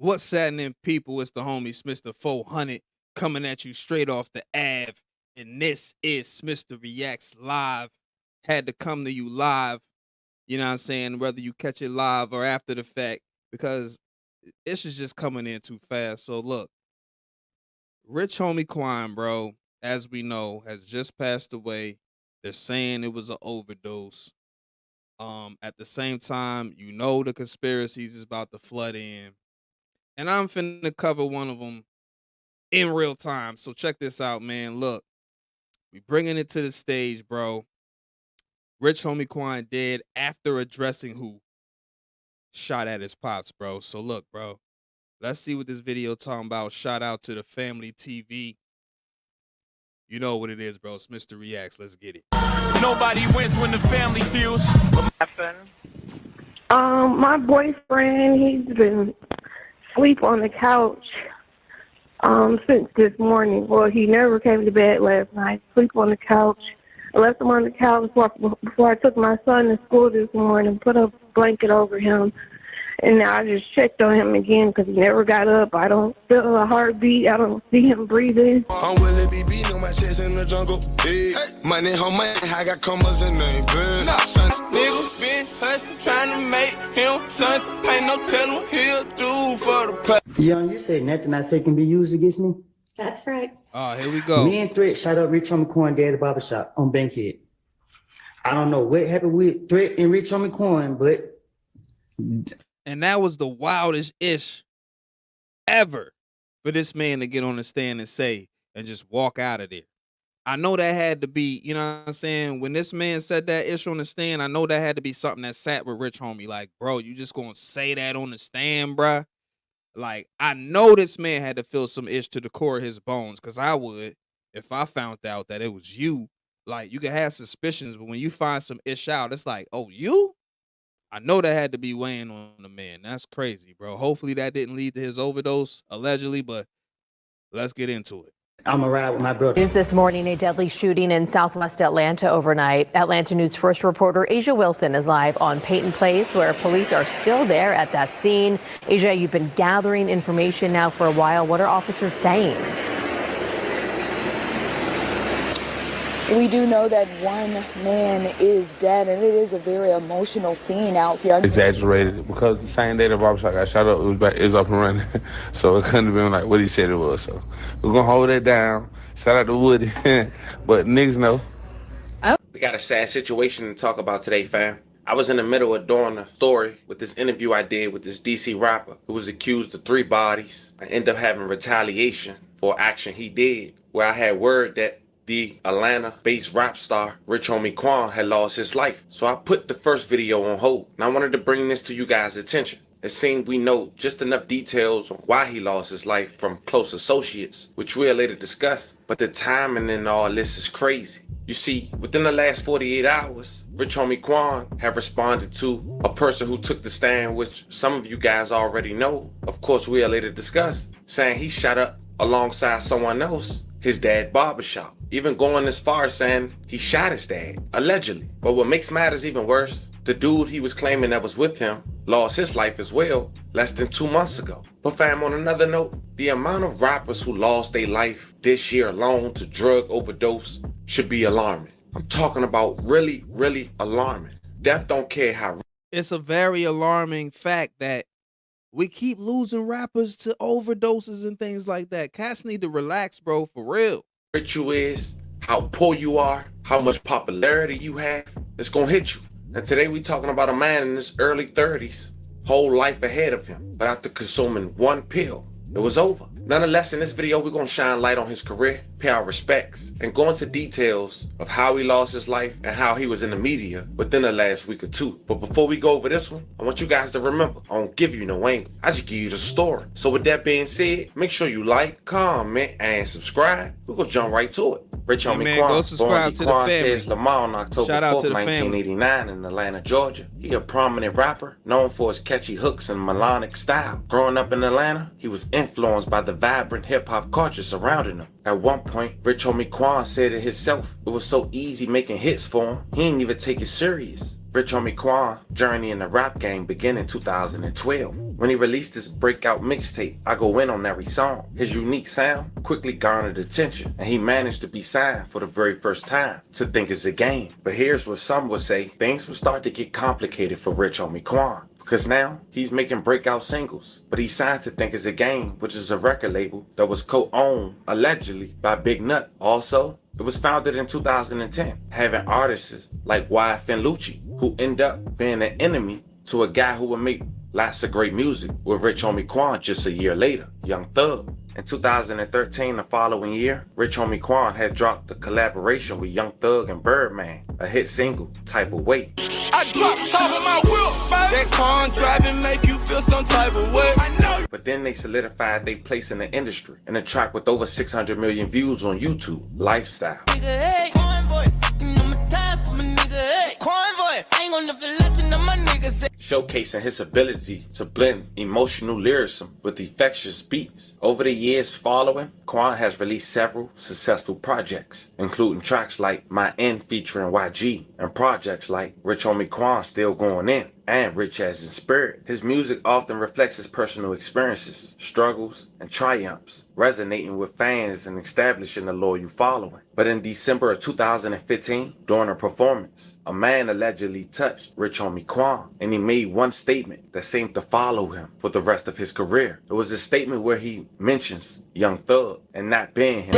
What's saddening people? It's the homie Smitster 400 coming at you straight off the Ave. And this is Smitster Reacts Live. Had to come to you live, you know what I'm saying? Whether you catch it live or after the fact, because this is just coming in too fast. So look, Rich Homie Quan, bro, as we know, has just passed away. They're saying it was an overdose. At the same time, you know the conspiracies is about to flood in. And I'm finna cover one of them in real time. So check this out, man. Look, we bringing it to the stage, bro. Rich Homie Quan dead after addressing who shot at his pops, bro. So look, bro, let's see what this video talking about. Shout out to the family TV. You know what it is, bro. It's Mr. Reacts. Let's get it. Nobody wins when the family feels. My boyfriend, he's been asleep on the couch since this morning. Well, he never came to bed last night. Sleep on the couch. I left him on the couch before I took my son to school this morning, put a blanket over him. And now I just checked on him again because he never got up. I don't feel a heartbeat. I don't see him breathing. I'm Willie be beating on my chest in the jungle. Hey. Money on money, I got commas in name. Nah, son, nigga been hustling, trying to make him something. Ain't no telling he'll do for the pay. Young, you said nothing I say can be used against me? That's right. Oh, here we go. Me and Threat shot up Rich Homie Quan dead at the barbershop on Bankhead. I don't know what happened with Threat and Rich Homie Quan, but... And that was the wildest ish ever for this man to get on the stand and say and just walk out of there. I know that had to be, you know what I'm saying? When this man said that ish on the stand, I know that had to be something that sat with Rich Homie. Like, bro, you just gonna say that on the stand, bruh? Like, I know this man had to feel some ish to the core of his bones, because I would if I found out that it was you. Like, you can have suspicions, but when you find some ish out, it's like, oh, you? I know that had to be weighing on the man. That's crazy, bro. Hopefully that didn't lead to his overdose, allegedly, but let's get into it. I'm a ride with my brother. News this morning, a deadly shooting in southwest Atlanta overnight. Atlanta News First reporter Asia Wilson is live on Peyton Place, where police are still there at that scene. Asia, you've been gathering information now for a while. What are officers saying? We do know that one man is dead, and it is a very emotional scene out here. Exaggerated, because the same day the barbershop got shot up, it was up and running. So it couldn't have been like what he said it was. So we're going to hold that down. Shout out to Woody. But niggas know. We got a sad situation to talk about today, fam. I was in the middle of doing a story with this interview I did with this DC rapper who was accused of 3 bodies. I ended up having retaliation for action he did, where I had word that the Atlanta-based rap star Rich Homie Quan had lost his life. So I put the first video on hold. And I wanted to bring this to you guys' attention. It seems we know just enough details on why he lost his life from close associates, which we'll later discuss. But the timing in all this is crazy. You see, within the last 48 hours, Rich Homie Quan have responded to a person who took the stand, which some of you guys already know. Of course, we'll later discuss, saying he shot up alongside someone else his dad barbershop. Even going as far as saying he shot his dad, allegedly. But what makes matters even worse, the dude he was claiming that was with him lost his life as well less than 2 months ago. But fam, on another note, the amount of rappers who lost their life this year alone to drug overdose should be alarming. I'm talking about really, really alarming. Death don't care how. It's a very alarming fact that we keep losing rappers to overdoses and things like that. Cats need to relax, bro, for real. Rich you is, how poor you are, how much popularity you have, it's gonna hit you. And today we talking about a man in his early 30s, whole life ahead of him, but after consuming 1 pill, it was over. Nonetheless, in this video, we're gonna shine light on his career, pay our respects, and go into details of how he lost his life and how he was in the media within the last week or 2. But before we go over this one, I want you guys to remember, I don't give you no angle. I just give you the story. So with that being said, make sure you like, comment, and subscribe. We're gonna jump right to it. Rich Homie Quan, go subscribe to the family. Lamar on October Shout out 4th, to the 1989 in Atlanta, Georgia. He a prominent rapper, known for his catchy hooks and melodic style. Growing up in Atlanta, he was influenced by the vibrant hip-hop culture surrounding him. At one point, Rich Homie Quan said it himself, it was so easy making hits for him, he didn't even take it serious. Rich Homie Quan journey in the rap game began in 2012. When he released his breakout mixtape, I Go In on Every Song. His unique sound quickly garnered attention, and he managed to be signed for the very first time to Think It's a Game. But here's where some would say things will start to get complicated for Rich Homie Quan. Because now, he's making breakout singles, but he signed to Think It's a Game, which is a record label that was co-owned, allegedly, by Big Nut. Also, it was founded in 2010, having artists like YFN Lucci, who end up being an enemy to a guy who would make lots of great music with Rich Homie Quan just a year later, Young Thug. In 2013, the following year, Rich Homie Quan had dropped a collaboration with Young Thug and Birdman, a hit single, Type of Way. I drop top of my whip, baby. That car driving make you feel some type of way. I know. But then they solidified their place in the industry in a track with over 600 million views on YouTube, Lifestyle. Nigga, hey, Convoy, you know my time for my nigga, hey, Convoy, I ain't gonna never let you know my niggas. Showcasing his ability to blend emotional lyricism with infectious beats. Over the years following, Quan has released several successful projects, including tracks like My End featuring YG, and projects like Rich Homie Quan Still Going In, and Rich as in Spirit. His music often reflects his personal experiences, struggles, and triumphs, resonating with fans and establishing a loyal following. But in December of 2015, during a performance, a man allegedly touched Rich Homie Quan, and he made one statement that seemed to follow him for the rest of his career. It was a statement where he mentions Young Thug and not being him.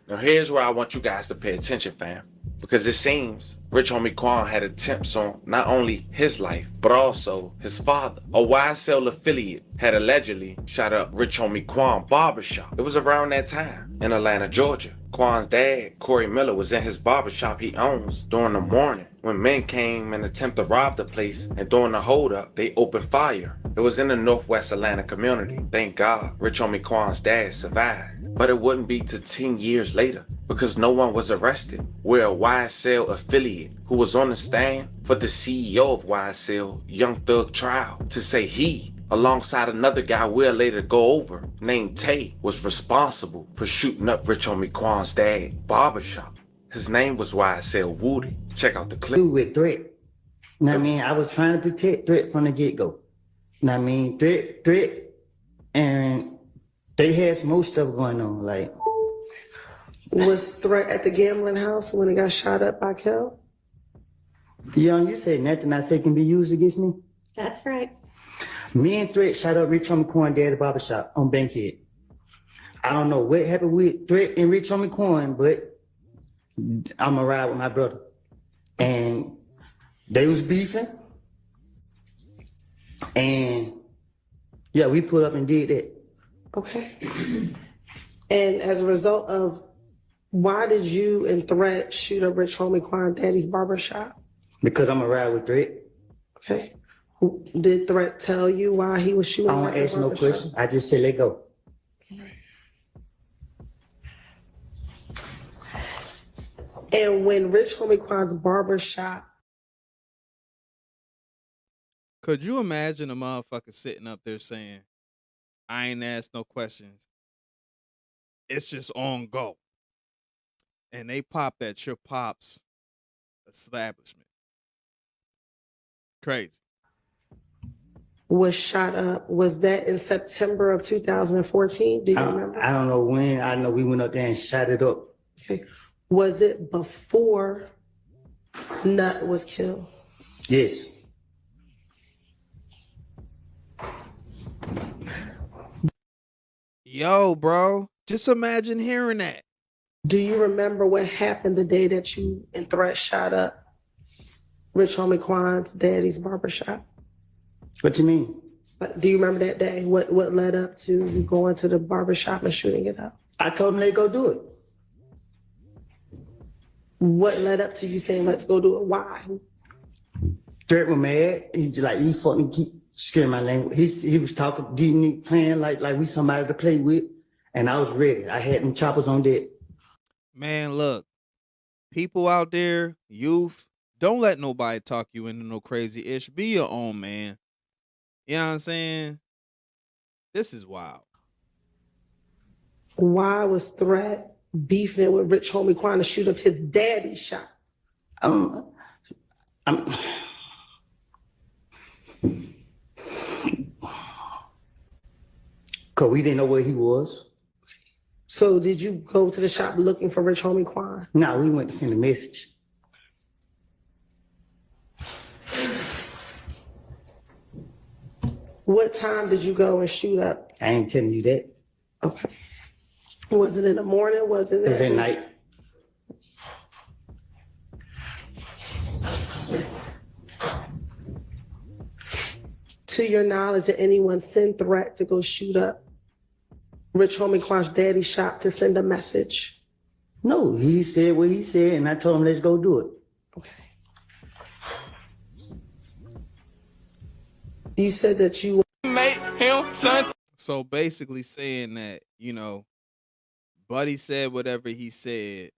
Now here's where I want you guys to pay attention, fam. Because it seems Rich Homie Quan had attempts on not only his life, but also his father. A YSL affiliate had allegedly shot up Rich Homie Quan barbershop. It was around that time in Atlanta, Georgia. Quan's dad, Corey Miller, was in his barbershop he owns during the morning when men came and attempted to rob the place, and during the holdup, they opened fire. It was in the Northwest Atlanta community. Thank God, Rich Homie Quan's dad survived. But it wouldn't be till 10 years later, because no one was arrested, where a YSL affiliate who was on the stand for the CEO of YSL, Young Thug trial, to say he, alongside another guy we'll later go over, named Tay, was responsible for shooting up Rich Homie Quan's dad barbershop. His name was YSL Woody. Check out the clip. With Threat. You know what I mean? I was trying to protect Threat from the get-go. You know what I mean? Threat, and they had some more stuff going on, like. Was Threat at the gambling house when he got shot up by Kel? Young, you said nothing I say can be used against me? That's right. Me and Threat shot up Rich Homie Quan dad at the barbershop on Bankhead. I don't know what happened with Threat and Rich Homie Quan, but I'm a ride with my brother. And they was beefing. And yeah, we pulled up and did that. Okay. And as a result of, why did you and Threat shoot up Rich Homie Quan daddy's barbershop? Because I'm a ride with Threat. Okay. Did Threat tell you why he was shooting? I don't ask no questions. I just say let go. And when Rich Homie Quan's barbershop. Could you imagine a motherfucker sitting up there saying, I ain't asked no questions. It's just on go. And they popped at your pop's establishment. Crazy. Was shot up. Was that in September of 2014? Do you remember? I don't know when. I know we went up there and shot it up. Okay. Was it before Nut was killed? Yes. Yo, bro, just imagine hearing that. Do you remember what happened the day that you and Threat shot up Rich Homie Quan's daddy's barbershop? What you mean? Do you remember that day? What led up to you going to the barbershop and shooting it up? I told him they go do it. What led up to you saying, let's go do it? Why? Threat was mad. He just like, he fucking keep scaring my language. He was talking, playing like we somebody to play with. And I was ready. I had them choppers on deck. Man, look, people out there, youth, don't let nobody talk you into no crazy ish. Be your own man. You know what I'm saying? This is wild. Why was Threat beefing with Rich Homie Quan to shoot up his daddy's shop? I'm Cause we didn't know where he was. So did you go to the shop looking for Rich Homie Quan? No, we went to send a message. What time did you go and shoot up? I ain't telling you that. Okay. Was it in the morning? Was it? It was at night. To your knowledge, did anyone send threat to go shoot up Rich Homie Quan's daddy's shop to send a message? No, he said what he said, and I told him, let's go do it. Okay. You said that you Make him something. So basically saying that, you know, Buddy said whatever he said,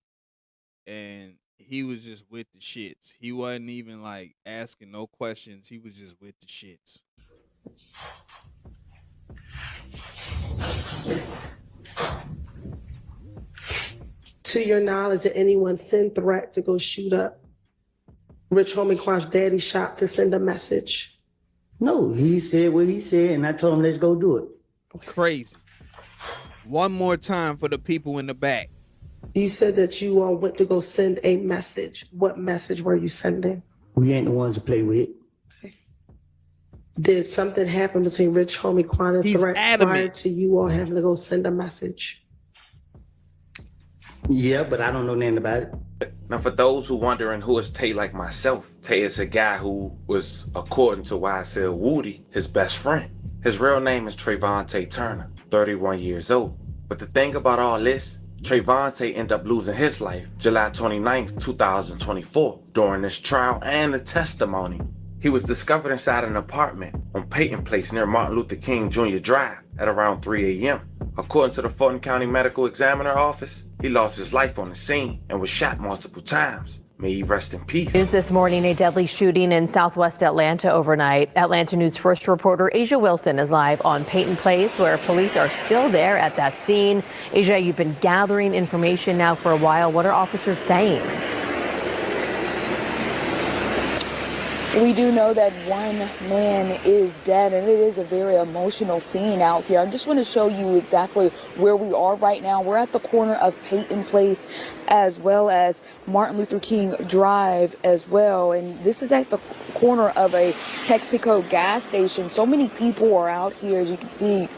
and he was just with the shits. He wasn't even like asking no questions. He was just with the shits. To your knowledge, did anyone send threat to go shoot up Rich Homie Quan's daddy's shop to send a message? No, he said what he said, and I told him, let's go do it. Crazy. One more time for the people in the back. You said that you went to go send a message. What message were you sending? We ain't the ones to play with. Did something happen between Rich Homie Quan and He's Threat adamant. prior to you all having to go send a message? Yeah, but I don't know nothing about it. Now, for those who wondering who is Tay like myself, Tay is a guy who was, according to YSL Woody, his best friend. His real name is Trayvonte Turner, 31 years old. But the thing about all this, Trayvonte ended up losing his life July 29th, 2024, during this trial and the testimony. He was discovered inside an apartment on Peyton Place near Martin Luther King Jr. Drive at around 3 a.m. According to the Fulton County Medical Examiner Office, he lost his life on the scene and was shot multiple times. May he rest in peace. News this morning, a deadly shooting in southwest Atlanta overnight. Atlanta News First reporter Asia Wilson is live on Peyton Place, where police are still there at that scene. Asia, you've been gathering information now for a while. What are officers saying? We do know that one man is dead, and it is a very emotional scene out here. I just want to show you exactly where we are right now. We're at the corner of Peyton Place as well as Martin Luther King Drive as well. And this is at the corner of a Texaco gas station. So many people are out here. As you can see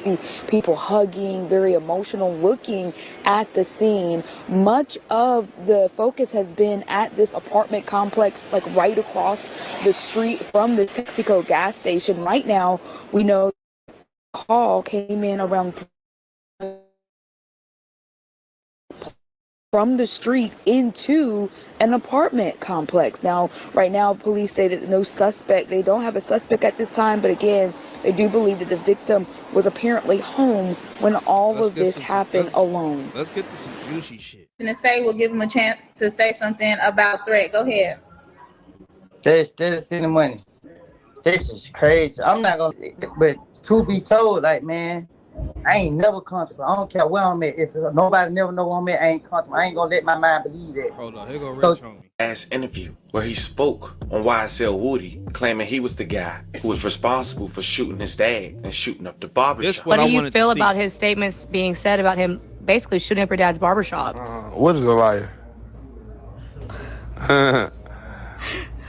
people hugging, very emotional, looking at the scene. Much of the focus has been at this apartment complex, like right across the street from the Texaco gas station. Right now, we know the call came in around from the street into an apartment complex. Now, right now, police say that no suspect, they don't have a suspect at this time, but again, they do believe that the victim was apparently home when all of this happened alone. Let's get to some juicy shit. And say we'll give him a chance to say something about Threat. Go ahead. Just send the money. This is crazy. I'm not gonna, but to be told, like, man, I ain't never comfortable. I don't care where I'm at. If nobody never know where I'm at, I ain't comfortable. I ain't gonna let my mind believe that. Hold on, here go Rich Homie. Last interview where he spoke on YSL Woody, claiming he was the guy who was responsible for shooting his dad and shooting up the barbershop. What do you feel about his statements being said about him basically shooting up your dad's barbershop? What is a liar?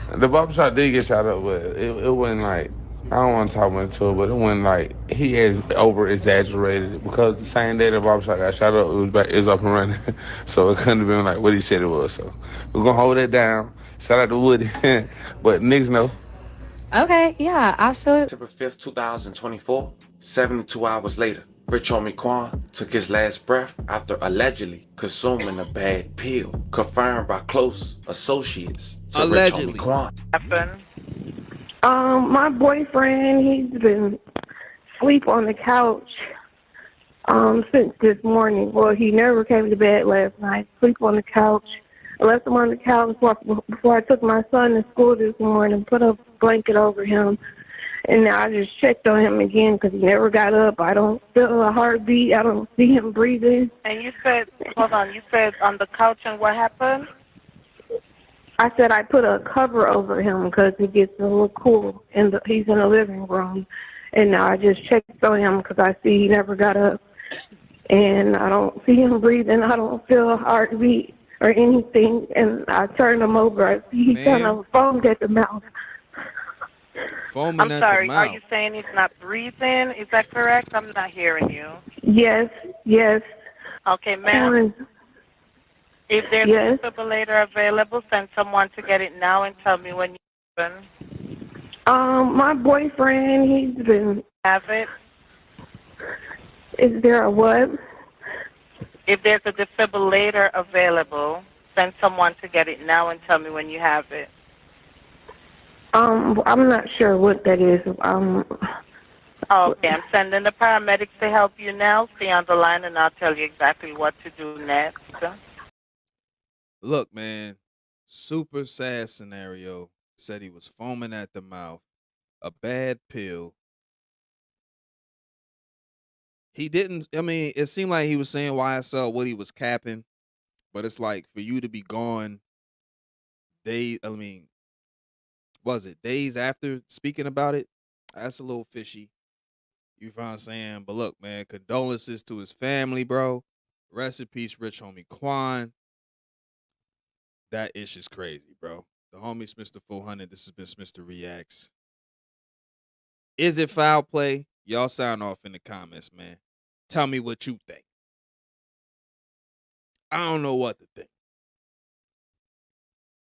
The barbershop did get shot up, but it wasn't like, I don't want to talk much to it, but it wasn't like, he has over-exaggerated it, because the same day the barbershop got shot up, it was up and running. So it couldn't have been like what he said it was. So we're going to hold that down. Shout out to Woody. But niggas know. Okay, yeah, absolutely. September 5th, 2024, 72 hours later, Rich Homie Quan took his last breath after allegedly consuming a bad pill, confirmed by close associates to Allegedly. Rich Homie Quan. My boyfriend, he's been asleep on the couch since this morning. Well, he never came to bed last night. Sleep on the couch. I left him on the couch before I took my son to school this morning, put a blanket over him. And now I just checked on him again because he never got up. I don't feel a heartbeat. I don't see him breathing. And you said, hold on, you said on the couch, and what happened? I said I put a cover over him because it gets a little cool. He's in the living room. And now I just checked on him because I see he never got up. And I don't see him breathing. I don't feel a heartbeat or anything. And I turned him over. I see he kind of foamed at the mouth. Foaming I'm at sorry, the are mouth. you saying he's not breathing? Is that correct? I'm not hearing you. Yes, yes. Okay, ma'am. If there's Yes. a defibrillator available, send someone to get it now and tell me when you open. My boyfriend, he's been... Have it? Is there a what? If there's a defibrillator available, send someone to get it now and tell me when you have it. I'm not sure what that is. Okay, I'm sending the paramedics to help you now. Stay on the line and I'll tell you exactly what to do next. Look, man, super sad scenario. Said he was foaming at the mouth. A bad pill. He didn't, I mean, it seemed like he was saying YSL what he was capping, but it's like for you to be gone was it days after speaking about it? That's a little fishy. You know what I'm saying? But look, man, condolences to his family, bro. Rest in peace, Rich Homie Quan. That ish is crazy, bro. The homie Smitster 400. This has been Smitster Reacts. Is it foul play? Y'all sound off in the comments, man. Tell me what you think. I don't know what to think.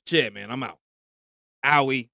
Yeah, man, I'm out. Owie.